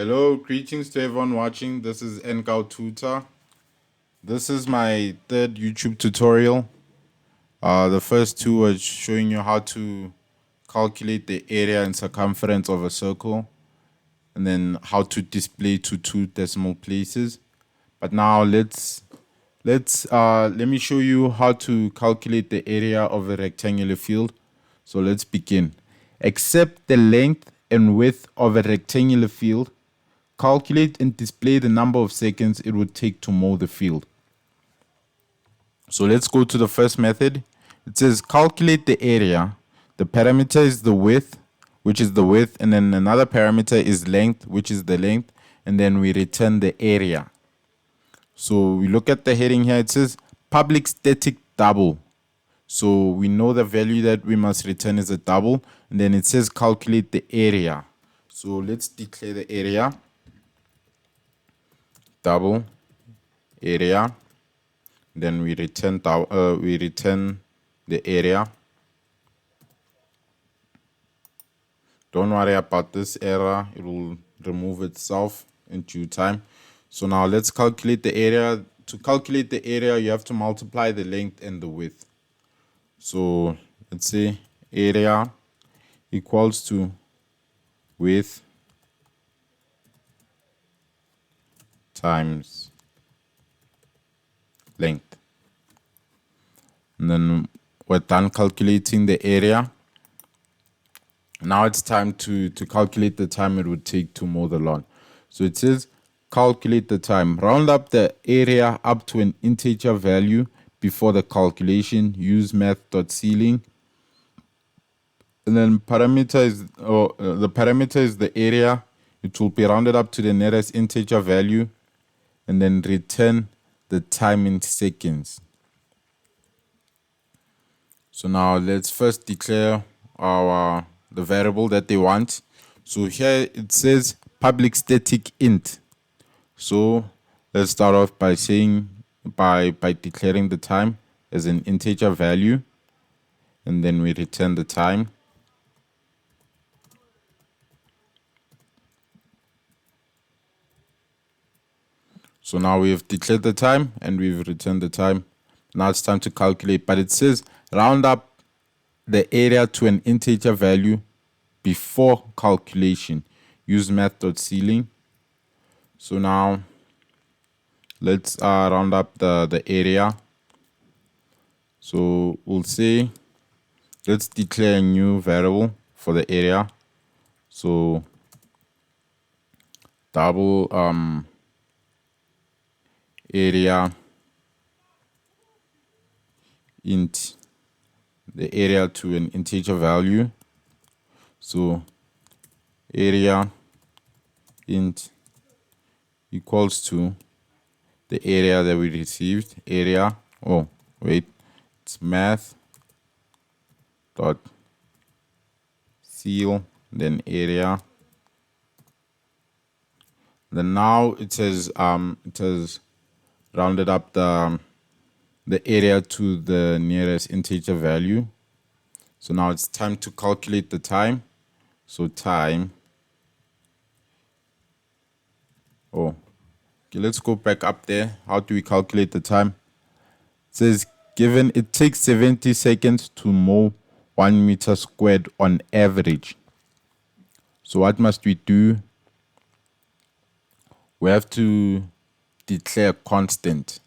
Hello, greetings to everyone watching. This is Ngal Tutor. This is my third YouTube tutorial. The first two was showing you how to calculate the area and circumference of a circle, and then how to display to two decimal places. But now let me show you how to calculate the area of a rectangular field. So let's begin. Accept the length and width of a rectangular field. Calculate and display the number of seconds it would take to mow the field. So let's go to the first method. It says calculate the area. The parameter is the width, which is the width, and then another parameter is length, which is the length, and then we return the area. So we look at the heading here. It says public static double. So we know the value that we must return is a double, and then it says calculate the area. So let's declare the area. Double area, then we return the area. Don't worry about this error, it will remove itself in due time. So now let's calculate the area. To calculate the area, you have to multiply the length and the width. So let's say area equals to width times length. And then we're done calculating the area. Now it's time to calculate the time it would take to mow the lawn. So it says calculate the time. Round up the area up to an integer value before the calculation. Use math.ceiling. And then the parameter is the area. It will be rounded up to the nearest integer value, and then return the time in seconds. So now let's first declare the variable that they want. So here it says public static int. So let's start off by saying by declaring the time as an integer value, and then we return the time. So now we've declared the time and we've returned the time. Now it's time to calculate, but it says round up the area to an integer value before calculation. Use math.ceiling. So now let's round up the area. So we'll say, let's declare a new variable for the area. So double area int the area to an integer value. So area int equals to the area that we received. Area, it's math dot ceil, then area. Then now it says rounded up the area to the nearest integer value. So now it's time to calculate the time. So time. Let's go back up there. How do we calculate the time? It says given it takes 70 seconds to mow 1 meter squared on average. So what must we do? We have to declare constant.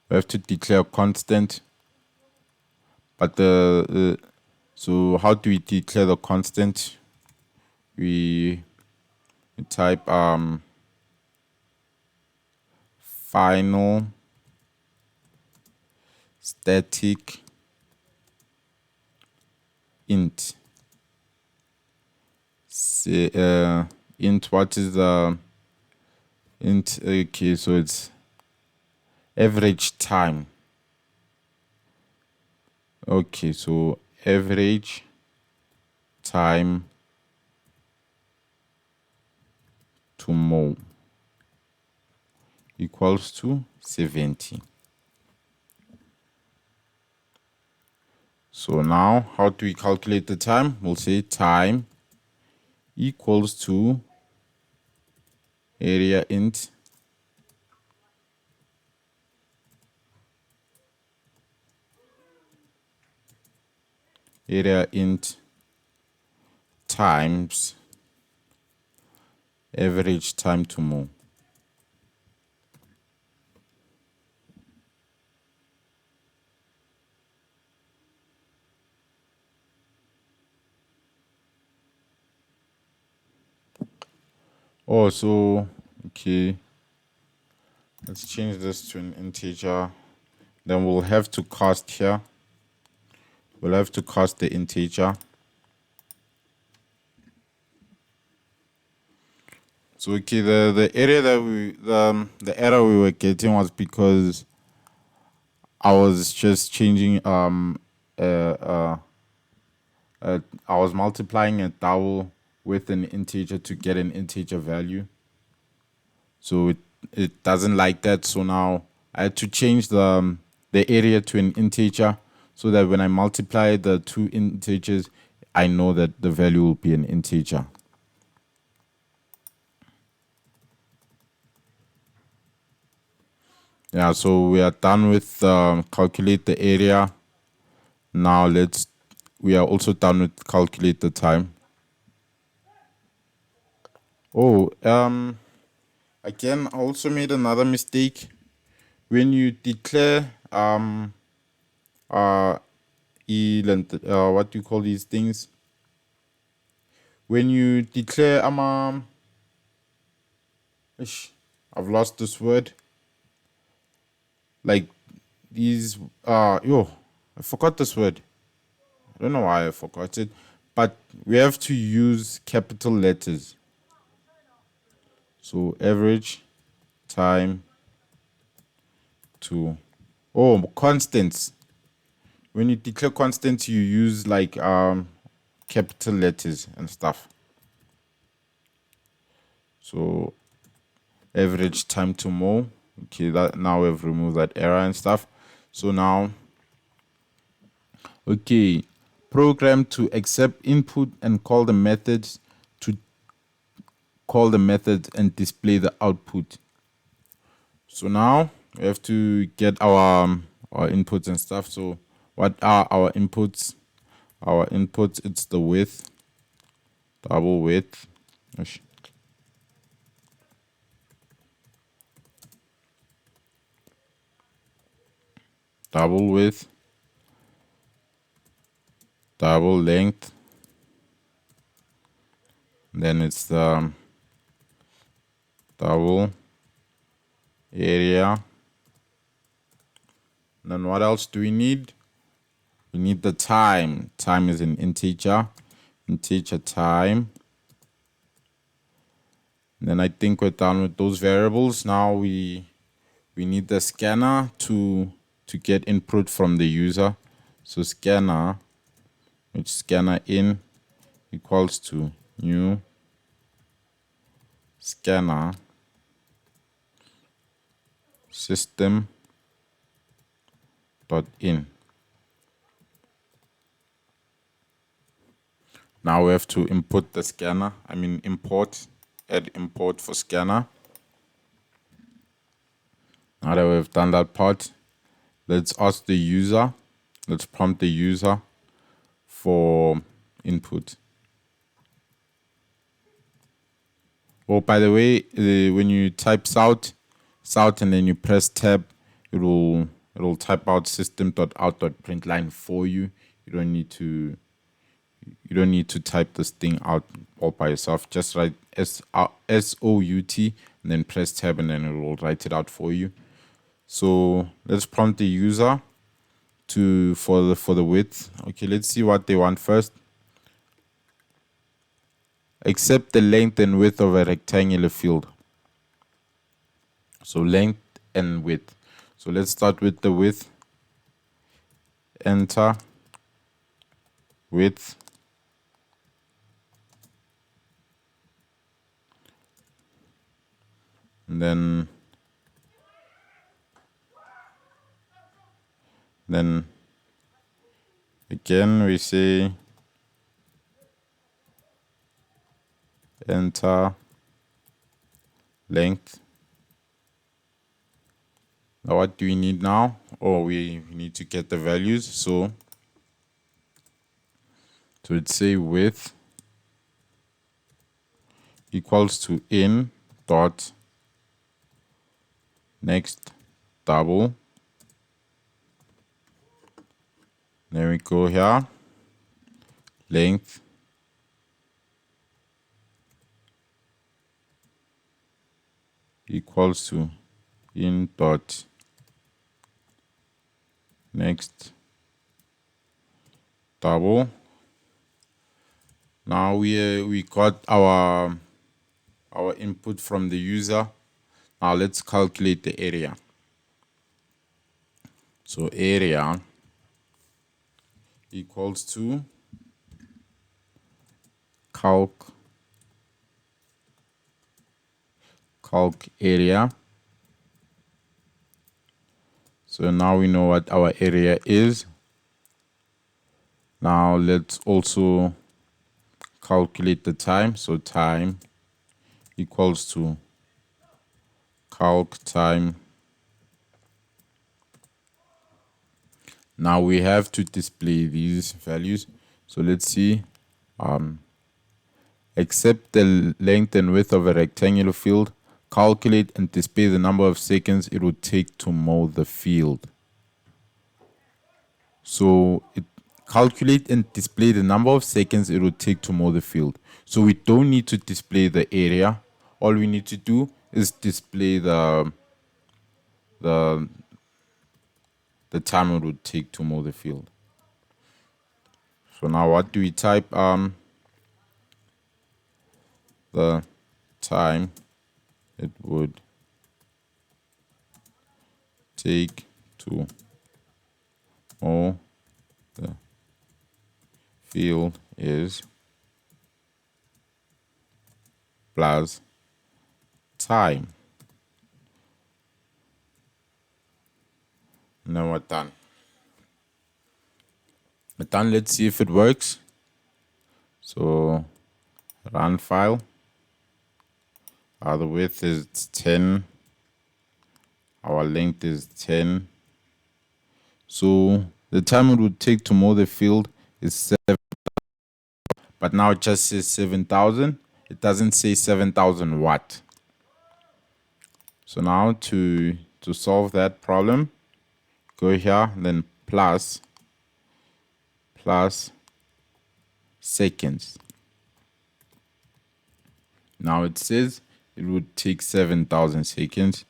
But so how do we declare the constant? We type final static int. Int, what is the int? Okay, so it's average time. Okay, so average time to mow equals to 70. So now how do we calculate the time? We'll say time equals to area int times average time to move. Oh, so okay, let's change this to an integer. Then we'll have to cast here. We'll have to cast the integer. So okay, the area that the error we were getting was because I was just changing I was multiplying a double with an integer to get an integer value. So it doesn't like that. So now I had to change the area to an integer so that when I multiply the two integers, I know that the value will be an integer. Yeah, so we are done with calculate the area. Now we are also done with calculate the time. Oh, again, I also made another mistake. When you declare what do you call these things? When you declare I've lost this word. Like these I forgot this word. I don't know why I forgot it, but we have to use capital letters. So average time to constants. When you declare constants, you use like capital letters and stuff. So average time to mow. Okay, that now we've removed that error and stuff. So now, okay, program to accept input and call the methods and display the output. So now we have to get our inputs and stuff. So what are our inputs? Our inputs, it's the width, double width. Double width, double length, then it's the double area. And then what else do we need? We need the time. Time is an integer time. And then I think we're done with those variables. Now we need the scanner to get input from the user. So scanner, which scanner in equals to new scanner system dot in. Now we have to input the scanner. Add import for scanner. Now that we've done that part, let's ask the user. Let's prompt the user for input. Oh, by the way, when you type South and then you press tab, it'll type out system.out.println for you. You don't need to type this thing out all by yourself. Just write SOUT and then press tab and then it will write it out for you. So let's prompt the user for the width. Okay, let's see what they want first. Accept the length and width of a rectangular field. So length and width. So let's start with the width. Enter width. And then again we say enter length. Now what do we need now? Oh, we need to get the values. So it's say width equals to in dot next double. Then we go here, length equals to in dot next double. Now we got our input from the user. Now let's calculate the area. So area equals to calc area. So now we know what our area is. Now let's also calculate the time. So time equals to calc time. Now we have to display these values. So let's see. Accept the length and width of a rectangular field. Calculate and display the number of seconds it would take to mow the field. So calculate and display the number of seconds it would take to mow the field. So we don't need to display the area. All we need to do is display the time it would take to mow the field. So now what do we type? The time it would take to mow the field is plus time. Now we're done. We're done. Let's see if it works. So run file. The width is 10. Our length is 10. So the time it would take to mow the field is 7. But now it just says 7,000. It doesn't say 7,000 watt. So now to solve that problem, go here, then plus seconds. Now it says it would take 7,000 seconds.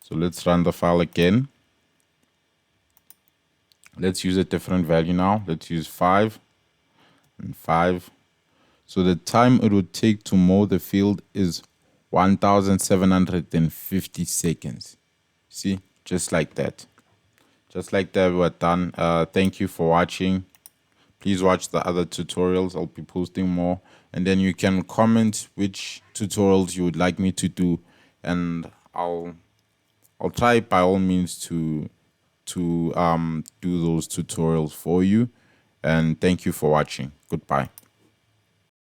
So let's run the file again. Let's use a different value now. Let's use 5 and 5. So the time it would take to mow the field is 1,750 seconds. See, just like that. Just like that, we're done. Thank you for watching. Please watch the other tutorials. I'll be posting more. And then you can comment which tutorials you would like me to do. And I'll try by all means to do those tutorials for you. And thank you for watching. Goodbye.